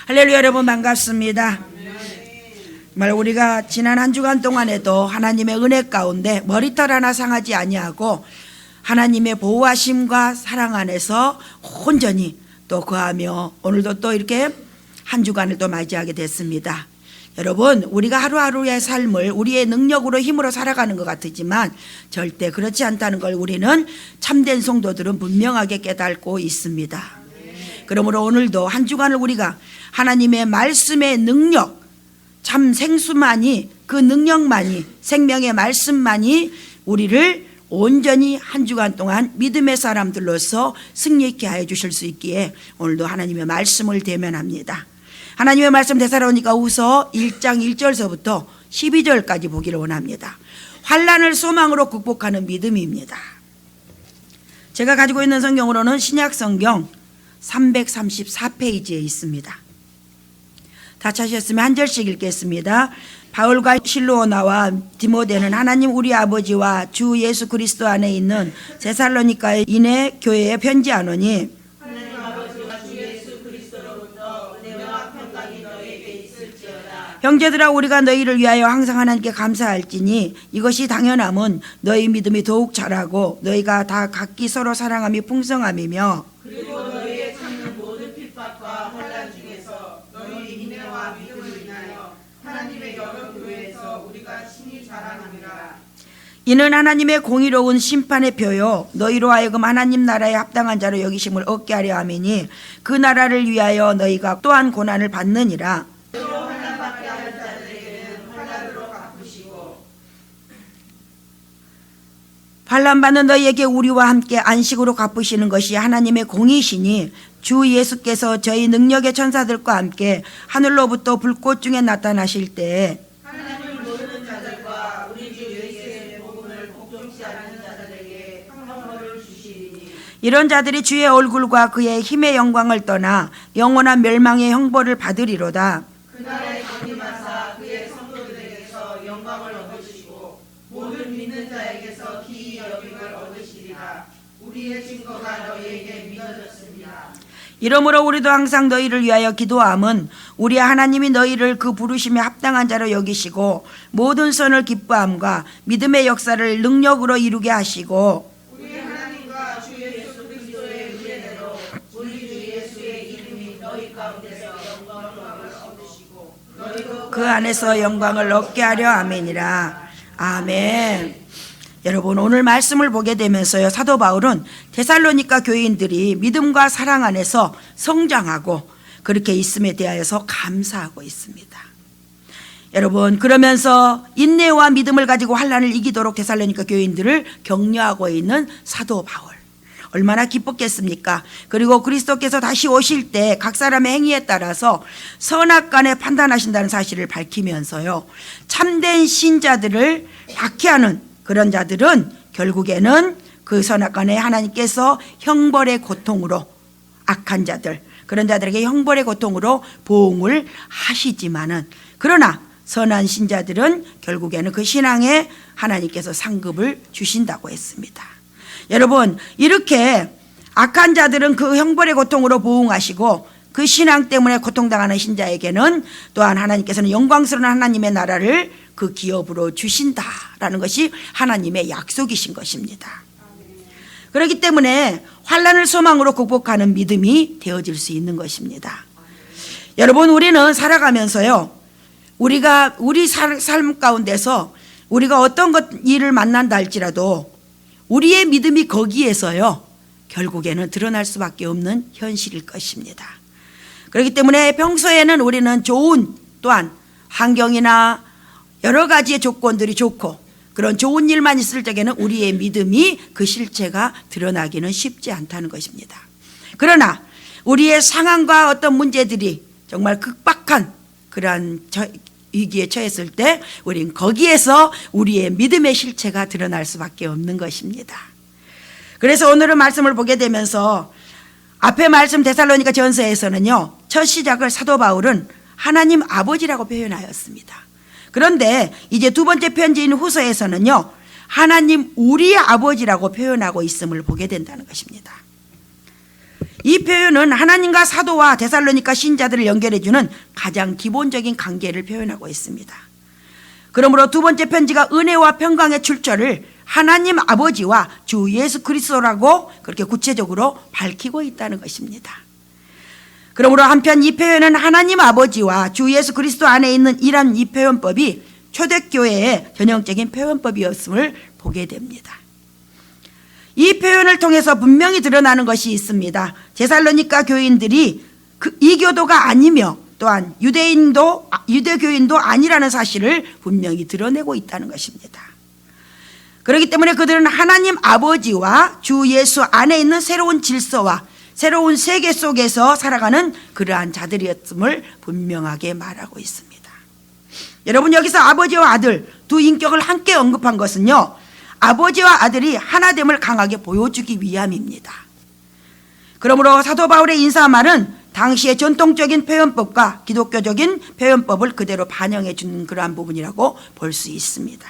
할렐루야. 여러분 반갑습니다. 정말 우리가 지난 한 주간 동안에도 하나님의 은혜 가운데 머리털 하나 상하지 아니하고 하나님의 보호하심과 사랑 안에서 온전히 또 거하며 오늘도 또 이렇게 한 주간을 또 맞이하게 됐습니다. 여러분, 우리가 하루하루의 삶을 우리의 능력으로 힘으로 살아가는 것 같지만 절대 그렇지 않다는 걸 우리는 참된 성도들은 분명하게 깨닫고 있습니다. 그러므로 오늘도 한 주간을 우리가 하나님의 말씀의 능력, 참 생수만이, 그 능력만이, 생명의 말씀만이 우리를 온전히 한 주간 동안 믿음의 사람들로서 승리케 하여 주실 수 있기에 오늘도 하나님의 말씀을 대면합니다. 하나님의 말씀 데살로니가후서 1장 1절서부터 12절까지 보기를 원합니다. 환난을 소망으로 극복하는 믿음입니다. 제가 가지고 있는 성경으로는 신약성경 334페이지에 있습니다. 다 찾으셨으면 한 절씩 읽겠습니다. 바울과 실로오나와 디모데는 하나님 우리 아버지와 주 예수 그리스도 안에 있는 데살로니가의 인해 교회에 편지하노니 하나님 아버지와 주 예수 그리스도로부터 은혜와 평강이 너희에게 있을지어다. 형제들아, 우리가 너희를 위하여 항상 하나님께 감사할지니 이것이 당연함은 너희 믿음이 더욱 자라고 너희가 다 각기 서로 사랑함이 풍성함이며 그리고 너희의 참는 모든 핍박과 환난 중에서 너희 인내와 믿음을 인하여 하나님의 여러 교회에서 우리가 친히 자랑함이라. 이는 하나님의 공의로운 심판의 표요 너희로 하여금 하나님 나라에 합당한 자로 여기심을 얻게 하려 함이니 그 나라를 위하여 너희가 또한 고난을 받느니라. 환난받게 하는 자들에게는 환난으로 갚으시고 환난받는 너희에게 우리와 함께 안식으로 갚으시는 것이 하나님의 공의시니 주 예수께서 저희 능력의 천사들과 함께 하늘로부터 불꽃 중에 나타나실 때에 하나님을 모르는 자들과 우리 주 예수의 복음을 복종치 않는 자들에게 형벌을 주시리니 이런 자들이 주의 얼굴과 그의 힘의 영광을 떠나 영원한 멸망의 형벌을 받으리로다. 그날에 강림하사 그의 성도들에게서 영광을 얻으시고 모든 믿는 자에게서 기이 여김을 얻으시리라. 우리의 증거가 너희에게 믿어졌습니다. 이러므로 우리도 항상 너희를 위하여 기도함은 우리 하나님이 너희를 그 부르심에 합당한 자로 여기시고 모든 선을 기뻐함과 믿음의 역사를 능력으로 이루게 하시고 우리 하나님과 주 예수 그리스도의 은혜대로 우리 주 예수의 이름이 너희 가운데서 영광을 얻으시고 너희도 그 안에서 영광을 얻게 하려 아멘이라. 아멘. 여러분, 오늘 말씀을 보게 되면서요, 사도 바울은 데살로니가 교인들이 믿음과 사랑 안에서 성장하고 그렇게 있음에 대하여서 감사하고 있습니다. 여러분, 그러면서 인내와 믿음을 가지고 환난을 이기도록 데살로니가 교인들을 격려하고 있는 사도 바울, 얼마나 기뻤겠습니까? 그리고 그리스도께서 다시 오실 때 각 사람의 행위에 따라서 선악간에 판단하신다는 사실을 밝히면서요, 참된 신자들을 박해하는 그런 자들은 결국에는 그 선악간에 하나님께서 형벌의 고통으로, 악한 자들, 그런 자들에게 형벌의 고통으로 보응을 하시지만은, 그러나 선한 신자들은 결국에는 그 신앙에 하나님께서 상급을 주신다고 했습니다. 여러분, 이렇게 악한 자들은 그 형벌의 고통으로 보응하시고 그 신앙 때문에 고통당하는 신자에게는 또한 하나님께서는 영광스러운 하나님의 나라를 그 기업으로 주신다라는 것이 하나님의 약속이신 것입니다. 그렇기 때문에 환난을 소망으로 극복하는 믿음이 되어질 수 있는 것입니다. 여러분, 우리는 살아가면서요, 우리가 우리 삶 가운데서 우리가 어떤 일을 만난다 할지라도 우리의 믿음이 거기에서요 결국에는 드러날 수밖에 없는 현실일 것입니다. 그렇기 때문에 평소에는 우리는 좋은, 또한 환경이나 여러 가지의 조건들이 좋고 그런 좋은 일만 있을 적에는 우리의 믿음이 그 실체가 드러나기는 쉽지 않다는 것입니다. 그러나 우리의 상황과 어떤 문제들이 정말 극박한 그러한 위기에 처했을 때 우린 거기에서 우리의 믿음의 실체가 드러날 수밖에 없는 것입니다. 그래서 오늘은 말씀을 보게 되면서 앞에 말씀 데살로니가 전서에서는요, 첫 시작을 사도 바울은 하나님 아버지라고 표현하였습니다. 그런데 이제 두 번째 편지인 후서에서는요, 하나님 우리 아버지라고 표현하고 있음을 보게 된다는 것입니다. 이 표현은 하나님과 사도와 데살로니가 신자들을 연결해주는 가장 기본적인 관계를 표현하고 있습니다. 그러므로 두 번째 편지가 은혜와 평강의 출처를 하나님 아버지와 주 예수 그리스도라고 그렇게 구체적으로 밝히고 있다는 것입니다. 그러므로 한편 이 표현은 하나님 아버지와 주 예수 그리스도 안에 있는 이런 이 표현법이 초대교회의 전형적인 표현법이었음을 보게 됩니다. 이 표현을 통해서 분명히 드러나는 것이 있습니다. 데살로니가 교인들이 이교도가 아니며 또한 유대교인도 아니라는 사실을 분명히 드러내고 있다는 것입니다. 그렇기 때문에 그들은 하나님 아버지와 주 예수 안에 있는 새로운 질서와 새로운 세계 속에서 살아가는 그러한 자들이었음을 분명하게 말하고 있습니다. 여러분, 여기서 아버지와 아들 두 인격을 함께 언급한 것은요, 아버지와 아들이 하나됨을 강하게 보여주기 위함입니다. 그러므로 사도 바울의 인사말은 당시의 전통적인 표현법과 기독교적인 표현법을 그대로 반영해 주는 그러한 부분이라고 볼 수 있습니다.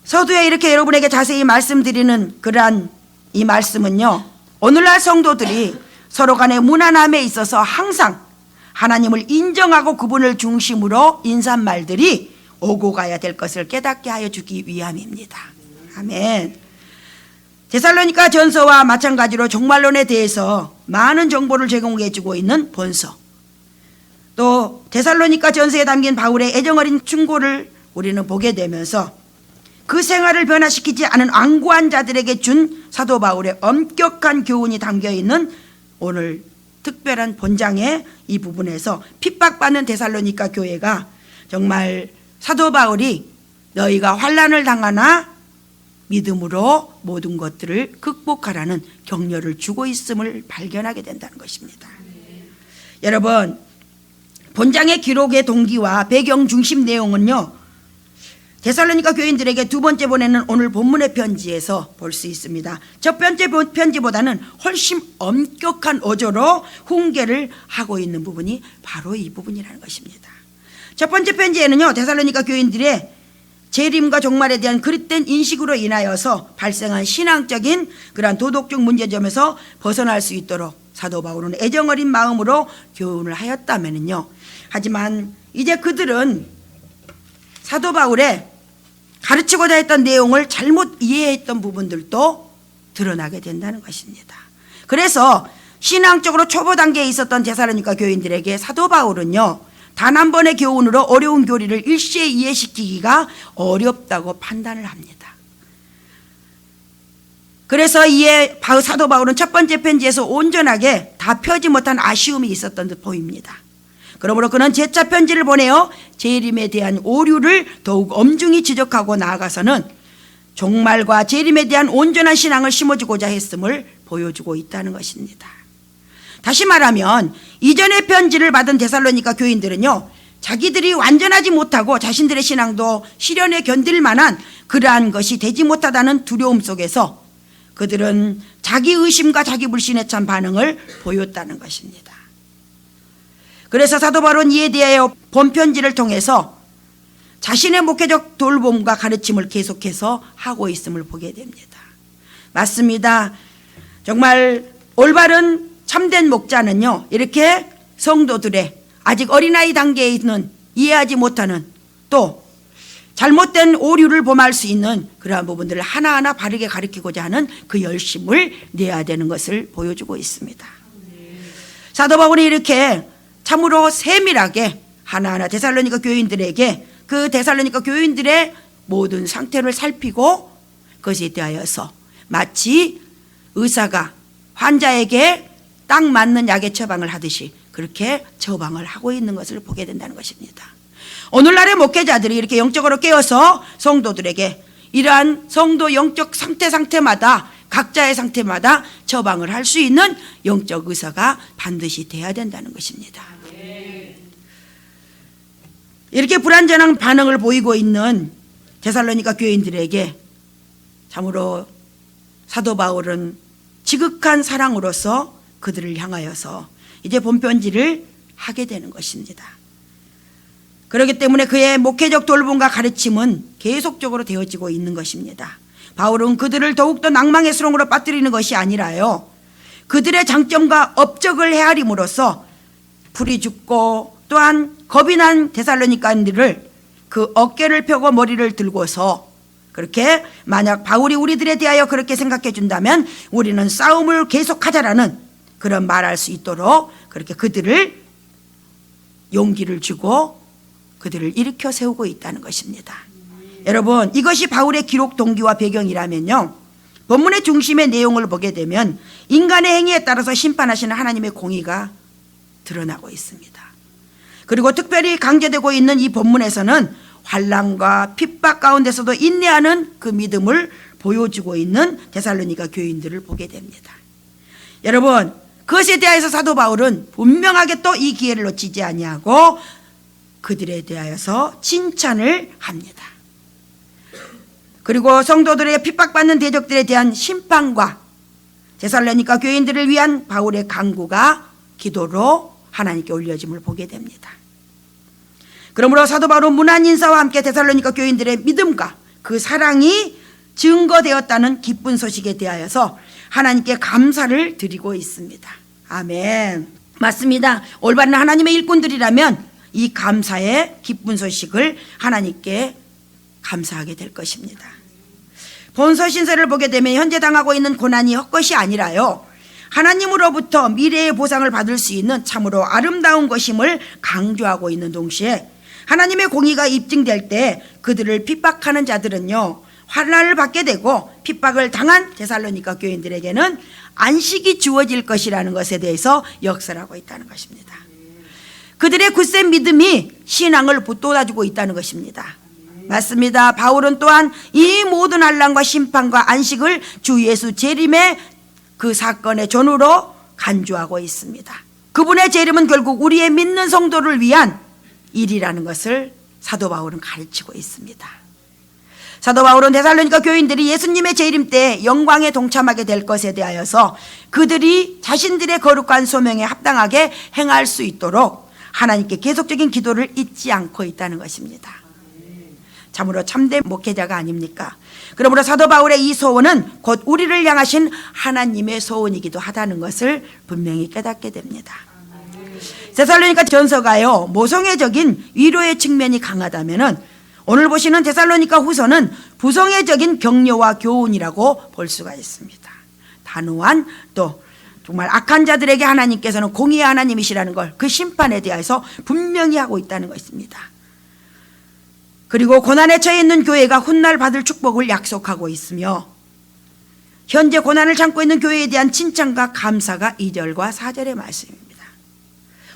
서두에 이렇게 여러분에게 자세히 말씀드리는 그러한 이 말씀은요, 오늘날 성도들이 서로 간의 무난함에 있어서 항상 하나님을 인정하고 그분을 중심으로 인사말들이 오고 가야 될 것을 깨닫게 하여 주기 위함입니다. 아멘. 데살로니가 전서와 마찬가지로 종말론에 대해서 많은 정보를 제공해 주고 있는 본서, 또 데살로니가 전서에 담긴 바울의 애정어린 충고를 우리는 보게 되면서 그 생활을 변화시키지 않은 완고한 자들에게 준 사도 바울의 엄격한 교훈이 담겨 있는 오늘 특별한 본장의 이 부분에서 핍박받는 데살로니가 교회가 정말 사도 바울이 너희가 환난을 당하나 믿음으로 모든 것들을 극복하라는 격려를 주고 있음을 발견하게 된다는 것입니다. 여러분, 본장의 기록의 동기와 배경 중심 내용은요, 데살로니가 교인들에게 두 번째 보내는 오늘 본문의 편지에서 볼 수 있습니다. 첫 번째 편지보다는 훨씬 엄격한 어조로 훈계를 하고 있는 부분이 바로 이 부분이라는 것입니다. 첫 번째 편지에는요, 데살로니가 교인들의 재림과 종말에 대한 그릇된 인식으로 인하여서 발생한 신앙적인 그러한 도덕적 문제점에서 벗어날 수 있도록 사도 바울은 애정어린 마음으로 교훈을 하였다면요, 하지만 이제 그들은 사도 바울의 가르치고자 했던 내용을 잘못 이해했던 부분들도 드러나게 된다는 것입니다. 그래서 신앙적으로 초보 단계에 있었던 데살로니가 교인들에게 사도 바울은요, 단 한 번의 교훈으로 어려운 교리를 일시에 이해시키기가 어렵다고 판단을 합니다. 그래서 이에 사도 바울은 첫 번째 편지에서 온전하게 다 펴지 못한 아쉬움이 있었던 듯 보입니다. 그러므로 그는 재차 편지를 보내어 재림에 대한 오류를 더욱 엄중히 지적하고 나아가서는 종말과 재림에 대한 온전한 신앙을 심어주고자 했음을 보여주고 있다는 것입니다. 다시 말하면 이전의 편지를 받은 데살로니가 교인들은요, 자기들이 완전하지 못하고 자신들의 신앙도 시련에 견딜 만한 그러한 것이 되지 못하다는 두려움 속에서 그들은 자기 의심과 자기 불신에 찬 반응을 보였다는 것입니다. 그래서 사도 바울은 이에 대하여 본편지를 통해서 자신의 목회적 돌봄과 가르침을 계속해서 하고 있음을 보게 됩니다. 맞습니다. 정말 올바른 참된 목자는요, 이렇게 성도들의 아직 어린아이 단계에 있는 이해하지 못하는 또 잘못된 오류를 범할 수 있는 그러한 부분들을 하나하나 바르게 가르치고자 하는 그 열심을 내야 되는 것을 보여주고 있습니다. 사도 바울이 이렇게 참으로 세밀하게 하나하나 데살로니가 교인들에게 그 데살로니가 교인들의 모든 상태를 살피고 그것에 대하여서 마치 의사가 환자에게 딱 맞는 약의 처방을 하듯이 그렇게 처방을 하고 있는 것을 보게 된다는 것입니다. 오늘날의 목회자들이 이렇게 영적으로 깨어서 성도들에게 이러한 성도 영적 상태마다 각자의 상태마다 처방을 할 수 있는 영적 의사가 반드시 돼야 된다는 것입니다. 이렇게 불완전한 반응을 보이고 있는 데살로니가 교인들에게 참으로 사도 바울은 지극한 사랑으로서 그들을 향하여서 이제 본편지를 하게 되는 것입니다. 그렇기 때문에 그의 목회적 돌봄과 가르침은 계속적으로 되어지고 있는 것입니다. 바울은 그들을 더욱더 낭망의 수렁으로 빠뜨리는 것이 아니라요, 그들의 장점과 업적을 헤아림으로써 불이 죽고 또한 겁이 난 데살로니가인들을 그 어깨를 펴고 머리를 들고서 그렇게 만약 바울이 우리들에 대하여 그렇게 생각해 준다면 우리는 싸움을 계속하자라는 그런 말할 수 있도록 그렇게 그들을 용기를 주고 그들을 일으켜 세우고 있다는 것입니다. 여러분, 이것이 바울의 기록 동기와 배경이라면요, 본문의 중심의 내용을 보게 되면 인간의 행위에 따라서 심판하시는 하나님의 공의가 드러나고 있습니다. 그리고 특별히 강조되고 있는 이 본문에서는 환난과 핍박 가운데서도 인내하는 그 믿음을 보여주고 있는 데살로니가 교인들을 보게 됩니다. 여러분, 그것에 대하여서 사도 바울은 분명하게 또 이 기회를 놓치지 아니하고 그들에 대하여서 칭찬을 합니다. 그리고 성도들에게 핍박받는 대적들에 대한 심판과 데살로니가 교인들을 위한 바울의 간구가 기도로 하나님께 올려짐을 보게 됩니다. 그러므로 사도 바울은 문안 인사와 함께 데살로니가 교인들의 믿음과 그 사랑이 증거되었다는 기쁜 소식에 대하여서 하나님께 감사를 드리고 있습니다. 아멘. 맞습니다. 올바른 하나님의 일꾼들이라면 이 감사의 기쁜 소식을 하나님께 감사하게 될 것입니다. 본서 신서를 보게 되면 현재 당하고 있는 고난이 헛것이 아니라요, 하나님으로부터 미래의 보상을 받을 수 있는 참으로 아름다운 것임을 강조하고 있는 동시에 하나님의 공의가 입증될 때 그들을 핍박하는 자들은요, 환난을 받게 되고 핍박을 당한 데살로니가 교인들에게는 안식이 주어질 것이라는 것에 대해서 역설하고 있다는 것입니다. 그들의 굳센 믿음이 신앙을 붙돋아주고 있다는 것입니다. 맞습니다. 바울은 또한 이 모든 환난과 심판과 안식을 주 예수 재림의 그 사건의 전후로 간주하고 있습니다. 그분의 재림은 결국 우리의 믿는 성도를 위한 일이라는 것을 사도 바울은 가르치고 있습니다. 사도 바울은 데살로니가 교인들이 예수님의 재림 때 영광에 동참하게 될 것에 대하여서 그들이 자신들의 거룩한 소명에 합당하게 행할 수 있도록 하나님께 계속적인 기도를 잊지 않고 있다는 것입니다. 참으로 참된 목회자가 아닙니까? 그러므로 사도 바울의 이 소원은 곧 우리를 향하신 하나님의 소원이기도 하다는 것을 분명히 깨닫게 됩니다. 데살로니가 전서가요, 모성애적인 위로의 측면이 강하다면은 오늘 보시는 데살로니가 후서는 부성애적인 격려와 교훈이라고 볼 수가 있습니다. 단호한 또 정말 악한 자들에게 하나님께서는 공의의 하나님이시라는 걸 그 심판에 대해서 분명히 하고 있다는 것입니다. 그리고 고난에 처해 있는 교회가 훗날 받을 축복을 약속하고 있으며 현재 고난을 참고 있는 교회에 대한 칭찬과 감사가 2절과 4절의 말씀입니다.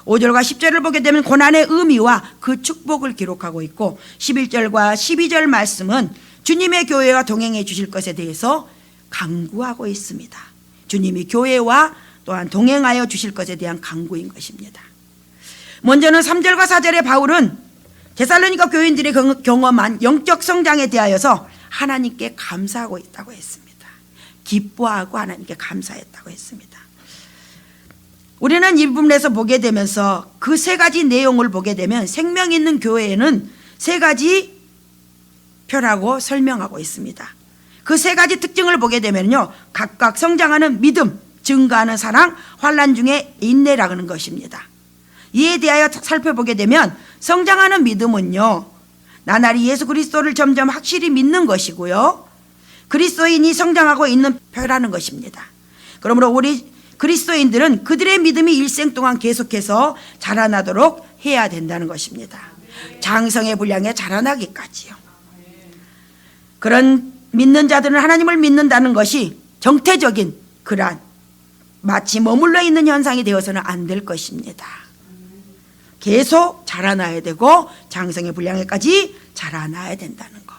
5절과 10절을 보게 되면 고난의 의미와 그 축복을 기록하고 있고 11절과 12절 말씀은 주님의 교회와 동행해 주실 것에 대해서 강구하고 있습니다. 주님이 교회와 또한 동행하여 주실 것에 대한 강구인 것입니다. 먼저는 3절과 4절의 바울은 데살로니가 교인들이 경험한 영적 성장에 대하여서 하나님께 감사하고 있다고 했습니다. 기뻐하고 하나님께 감사했다고 했습니다. 우리는 이 부분에서 보게 되면서 그 세 가지 내용을 보게 되면 생명 있는 교회에는 세 가지 표라고 설명하고 있습니다. 그 세 가지 특징을 보게 되면요, 각각 성장하는 믿음, 증가하는 사랑, 환난 중에 인내라는 것입니다. 이에 대하여 살펴보게 되면 성장하는 믿음은요, 나날이 예수 그리스도를 점점 확실히 믿는 것이고요, 그리스도인이 성장하고 있는 표라는 것입니다. 그러므로 우리 그리스도인들은 그들의 믿음이 일생 동안 계속해서 자라나도록 해야 된다는 것입니다. 장성의 분량에 자라나기까지요. 그런 믿는 자들은 하나님을 믿는다는 것이 정태적인 그러한 마치 머물러 있는 현상이 되어서는 안 될 것입니다. 계속 자라나야 되고 장성의 분량에까지 자라나야 된다는 것.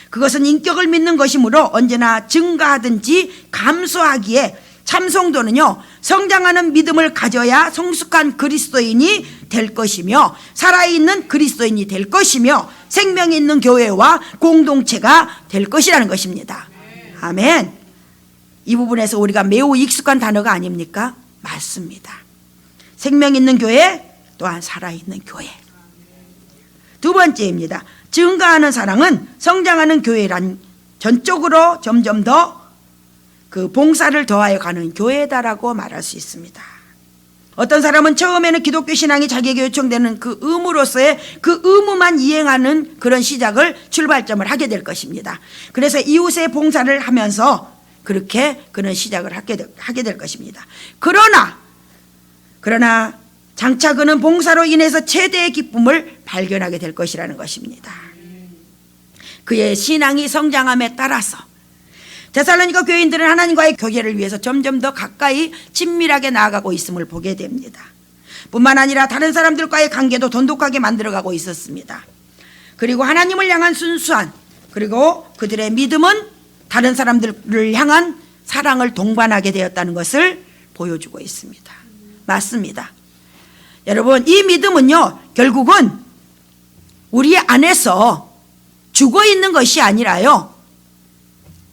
그것은 인격을 믿는 것이므로 언제나 증가하든지 감소하기에 참성도는요, 성장하는 믿음을 가져야 성숙한 그리스도인이 될 것이며 살아있는 그리스도인이 될 것이며 생명이 있는 교회와 공동체가 될 것이라는 것입니다. 아멘. 이 부분에서 우리가 매우 익숙한 단어가 아닙니까? 맞습니다. 생명 있는 교회 또한 살아있는 교회. 두 번째입니다. 증가하는 사랑은 성장하는 교회란 전적으로 점점 더 그 봉사를 더하여 가는 교회다라고 말할 수 있습니다. 어떤 사람은 처음에는 기독교 신앙이 자기에게 요청되는 그 의무로서의 그 의무만 이행하는 그런 시작을 출발점을 하게 될 것입니다. 그래서 이웃의 봉사를 하면서 그렇게 그런 시작을 하게 될 것입니다. 그러나 장차 그는 봉사로 인해서 최대의 기쁨을 발견하게 될 것이라는 것입니다. 그의 신앙이 성장함에 따라서 데살로니가 교인들은 하나님과의 교제를 위해서 점점 더 가까이 친밀하게 나아가고 있음을 보게 됩니다. 뿐만 아니라 다른 사람들과의 관계도 돈독하게 만들어가고 있었습니다. 그리고 하나님을 향한 순수한, 그리고 그들의 믿음은 다른 사람들을 향한 사랑을 동반하게 되었다는 것을 보여주고 있습니다. 맞습니다. 여러분, 이 믿음은요, 결국은 우리 안에서 죽어 있는 것이 아니라요,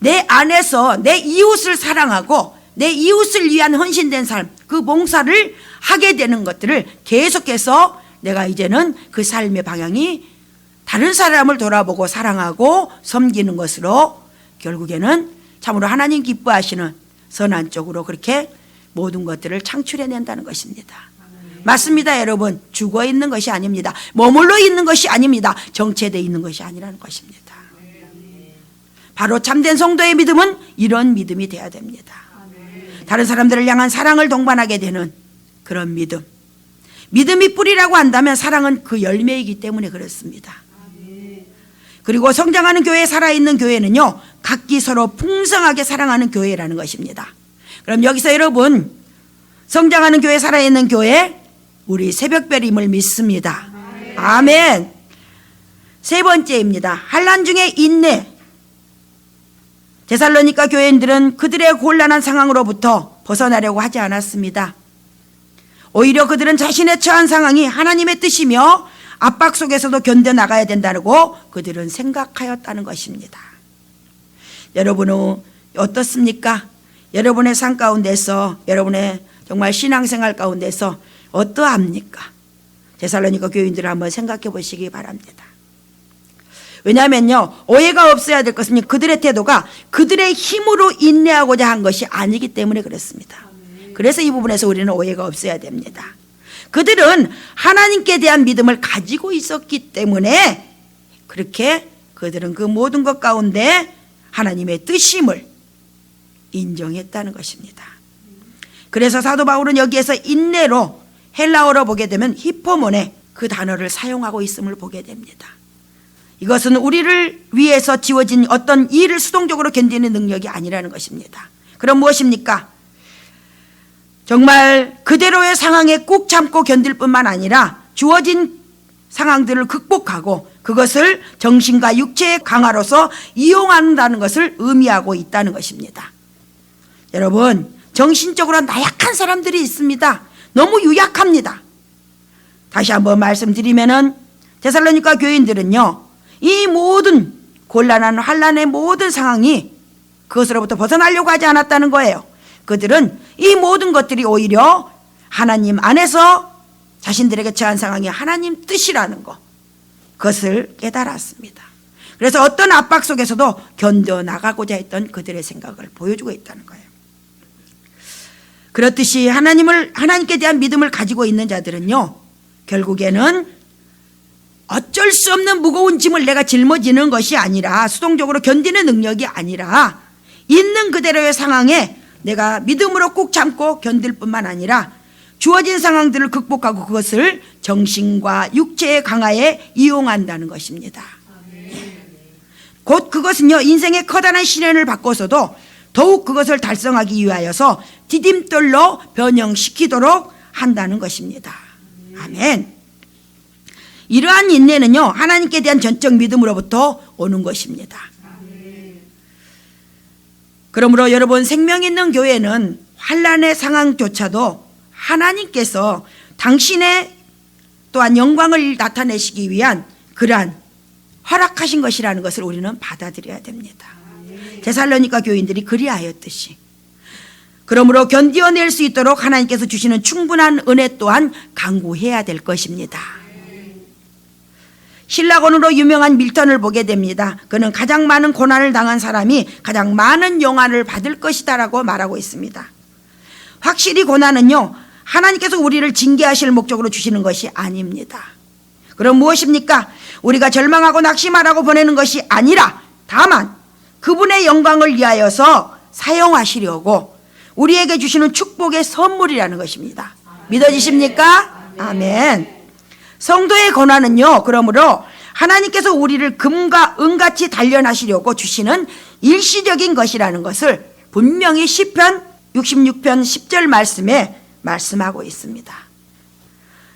내 안에서 내 이웃을 사랑하고 내 이웃을 위한 헌신된 삶, 그 봉사를 하게 되는 것들을 계속해서 내가 이제는 그 삶의 방향이 다른 사람을 돌아보고 사랑하고 섬기는 것으로 결국에는 참으로 하나님 기뻐하시는 선한 쪽으로 그렇게 모든 것들을 창출해낸다는 것입니다. 맞습니다, 여러분. 죽어 있는 것이 아닙니다. 머물러 있는 것이 아닙니다. 정체되어 있는 것이 아니라는 것입니다. 바로 참된 성도의 믿음은 이런 믿음이 되어야 됩니다. 다른 사람들을 향한 사랑을 동반하게 되는 그런 믿음. 믿음이 뿌리라고 한다면 사랑은 그 열매이기 때문에 그렇습니다. 그리고 성장하는 교회, 살아있는 교회는요, 각기 서로 풍성하게 사랑하는 교회라는 것입니다. 그럼 여기서 여러분, 성장하는 교회, 살아있는 교회, 우리 새벽별임을 믿습니다. 아멘. 세 번째입니다. 환난 중에 인내. 데살로니가 교인들은 그들의 곤란한 상황으로부터 벗어나려고 하지 않았습니다. 오히려 그들은 자신의 처한 상황이 하나님의 뜻이며 압박 속에서도 견뎌나가야 된다고 그들은 생각하였다는 것입니다. 여러분은 어떻습니까? 여러분의 삶 가운데서, 여러분의 정말 신앙생활 가운데서 어떠합니까? 데살로니가 교인들을 한번 생각해 보시기 바랍니다. 왜냐하면요, 오해가 없어야 될 것은 그들의 태도가 그들의 힘으로 인내하고자 한 것이 아니기 때문에 그렇습니다. 그래서 이 부분에서 우리는 오해가 없어야 됩니다. 그들은 하나님께 대한 믿음을 가지고 있었기 때문에 그렇게 그들은 그 모든 것 가운데 하나님의 뜻임을 인정했다는 것입니다. 그래서 사도 바울은 여기에서 인내로, 헬라어로 보게 되면 히포모네, 그 단어를 사용하고 있음을 보게 됩니다. 이것은 우리를 위해서 지워진 어떤 일을 수동적으로 견디는 능력이 아니라는 것입니다. 그럼 무엇입니까? 정말 그대로의 상황에 꾹 참고 견딜 뿐만 아니라 주어진 상황들을 극복하고 그것을 정신과 육체의 강화로서 이용한다는 것을 의미하고 있다는 것입니다. 여러분, 정신적으로 나약한 사람들이 있습니다. 너무 유약합니다. 다시 한번 말씀드리면은 데살로니가 교인들은요, 이 모든 곤란한 환난의 모든 상황이 그것으로부터 벗어나려고 하지 않았다는 거예요. 그들은 이 모든 것들이 오히려 하나님 안에서 자신들에게 처한 상황이 하나님 뜻이라는 것, 그것을 깨달았습니다. 그래서 어떤 압박 속에서도 견뎌나가고자 했던 그들의 생각을 보여주고 있다는 거예요. 그렇듯이 하나님께 대한 믿음을 가지고 있는 자들은요, 결국에는 어쩔 수 없는 무거운 짐을 내가 짊어지는 것이 아니라, 수동적으로 견디는 능력이 아니라 있는 그대로의 상황에 내가 믿음으로 꾹 참고 견딜 뿐만 아니라 주어진 상황들을 극복하고 그것을 정신과 육체의 강화에 이용한다는 것입니다. 곧 그것은요, 인생의 커다란 시련을 받고서도 더욱 그것을 달성하기 위하여서 디딤돌로 변형시키도록 한다는 것입니다. 아멘. 이러한 인내는요, 하나님께 대한 전적 믿음으로부터 오는 것입니다. 그러므로 여러분, 생명 있는 교회는 환난의 상황조차도 하나님께서 당신의 또한 영광을 나타내시기 위한 그러한 허락하신 것이라는 것을 우리는 받아들여야 됩니다. 데살로니가 교인들이 그리하였듯이. 그러므로 견디어낼 수 있도록 하나님께서 주시는 충분한 은혜 또한 간구해야 될 것입니다. 신라곤으로 유명한 밀턴을 보게 됩니다. 그는 가장 많은 고난을 당한 사람이 가장 많은 영화를 받을 것이다라고 말하고 있습니다. 확실히 고난은요, 하나님께서 우리를 징계하실 목적으로 주시는 것이 아닙니다. 그럼 무엇입니까? 우리가 절망하고 낙심하라고 보내는 것이 아니라 다만 그분의 영광을 위하여서 사용하시려고 우리에게 주시는 축복의 선물이라는 것입니다. 믿어지십니까? 아멘. 성도의 고난은요, 그러므로 하나님께서 우리를 금과 은같이 단련하시려고 주시는 일시적인 것이라는 것을 분명히 시편 66편 10절 말씀에 말씀하고 있습니다.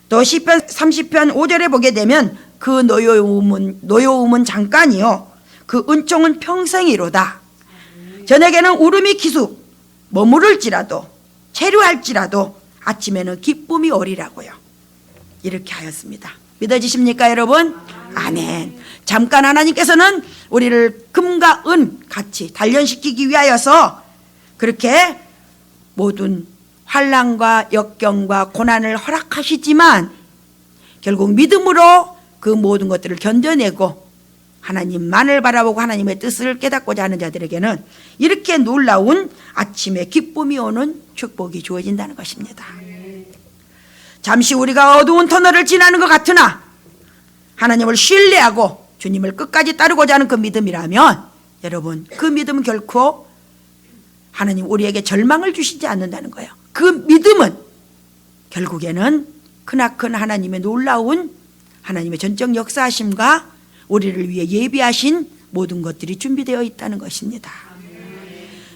또 시편 30편 5절에 보게 되면 그 노여움은 잠깐이요 그 은총은 평생이로다. 저녁에는 울음이 기수 머무를지라도 체류할지라도 아침에는 기쁨이 오리라고요. 이렇게 하였습니다. 믿어지십니까 여러분? 아멘. 잠깐 하나님께서는 우리를 금과 은 같이 단련시키기 위하여서 그렇게 모든 환난과 역경과 고난을 허락하시지만 결국 믿음으로 그 모든 것들을 견뎌내고 하나님만을 바라보고 하나님의 뜻을 깨닫고자 하는 자들에게는 이렇게 놀라운 아침에 기쁨이 오는 축복이 주어진다는 것입니다. 잠시 우리가 어두운 터널을 지나는 것 같으나 하나님을 신뢰하고 주님을 끝까지 따르고자 하는 그 믿음이라면 여러분 그 믿음은 결코 하나님 우리에게 절망을 주시지 않는다는 거예요. 그 믿음은 결국에는 크나큰 하나님의 놀라운 하나님의 전적 역사하심과 우리를 위해 예비하신 모든 것들이 준비되어 있다는 것입니다.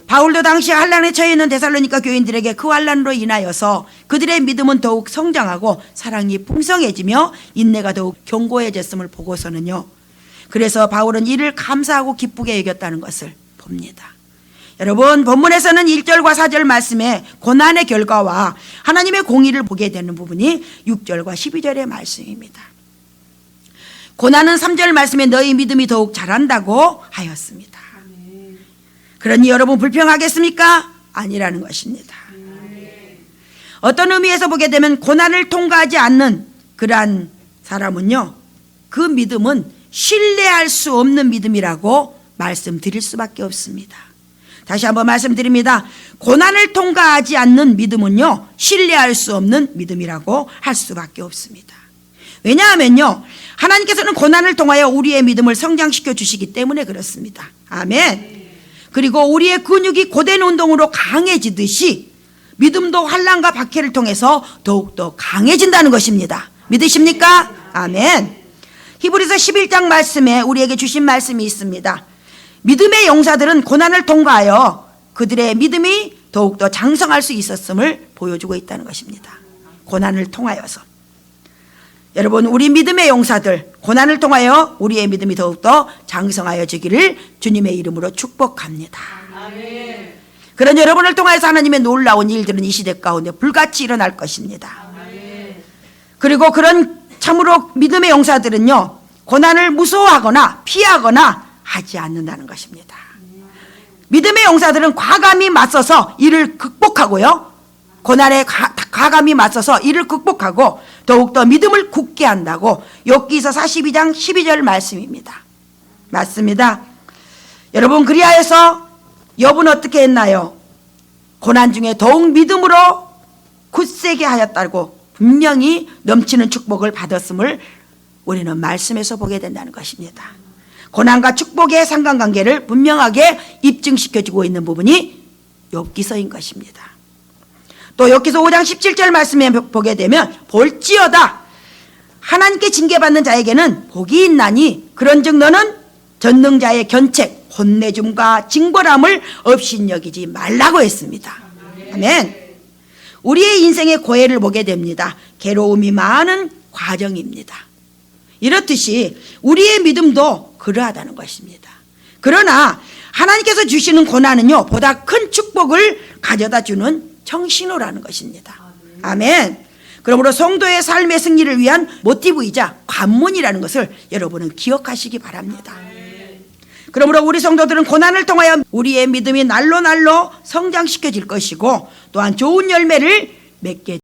바울도 당시 환난에 처해 있는 데살로니가 교인들에게 그 환난으로 인하여서 그들의 믿음은 더욱 성장하고 사랑이 풍성해지며 인내가 더욱 견고해졌음을 보고서는요. 그래서 바울은 이를 감사하고 기쁘게 여겼다는 것을 봅니다. 여러분 본문에서는 1절과 4절 말씀에 고난의 결과와 하나님의 공의를 보게 되는 부분이 6절과 12절의 말씀입니다. 고난은 3절 말씀에 너희 믿음이 더욱 자란다고 하였습니다. 그러니 여러분 불평하겠습니까? 아니라는 것입니다. 어떤 의미에서 보게 되면 고난을 통과하지 않는 그러한 사람은요 그 믿음은 신뢰할 수 없는 믿음이라고 말씀드릴 수밖에 없습니다. 다시 한번 말씀드립니다. 고난을 통과하지 않는 믿음은요 신뢰할 수 없는 믿음이라고 할 수밖에 없습니다. 왜냐하면요 하나님께서는 고난을 통하여 우리의 믿음을 성장시켜 주시기 때문에 그렇습니다. 아멘. 그리고 우리의 근육이 고된 운동으로 강해지듯이 믿음도 환난과 박해를 통해서 더욱더 강해진다는 것입니다. 믿으십니까? 아멘. 히브리서 11장 말씀에 우리에게 주신 말씀이 있습니다. 믿음의 용사들은 고난을 통과하여 그들의 믿음이 더욱더 장성할 수 있었음을 보여주고 있다는 것입니다. 고난을 통하여서. 여러분 우리 믿음의 용사들 고난을 통하여 우리의 믿음이 더욱더 장성하여지기를 주님의 이름으로 축복합니다. 아멘. 그런 여러분을 통하여서 하나님의 놀라운 일들은 이 시대 가운데 불같이 일어날 것입니다. 아멘. 그리고 그런 참으로 믿음의 용사들은요 고난을 무서워하거나 피하거나 하지 않는다는 것입니다. 믿음의 용사들은 과감히 맞서서 이를 극복하고요 고난에 과감히 맞서서 이를 극복하고 더욱더 믿음을 굳게 한다고 욥기서 42장 12절 말씀입니다. 맞습니다. 여러분 그리하여서 욥은 어떻게 했나요? 고난 중에 더욱 믿음으로 굳세게 하였다고 분명히 넘치는 축복을 받았음을 우리는 말씀에서 보게 된다는 것입니다. 고난과 축복의 상관관계를 분명하게 입증시켜주고 있는 부분이 욥기서인 것입니다. 또 욥기서 5장 17절 말씀에 보게 되면 볼지어다 하나님께 징계받는 자에게는 복이 있나니 그런즉 너는 전능자의 견책 혼내줌과 징벌함을 업신여기지 말라고 했습니다. 아멘. 우리의 인생의 고해를 보게 됩니다. 괴로움이 많은 과정입니다. 이렇듯이 우리의 믿음도 그러하다는 것입니다. 그러나 하나님께서 주시는 고난은요 보다 큰 축복을 가져다 주는 청신호라는 것입니다. 아멘. 그러므로 성도의 삶의 승리를 위한 모티브이자 관문이라는 것을 여러분은 기억하시기 바랍니다. 그러므로 우리 성도들은 고난을 통하여 우리의 믿음이 날로 날로 성장시켜질 것이고 또한 좋은 열매를 맺게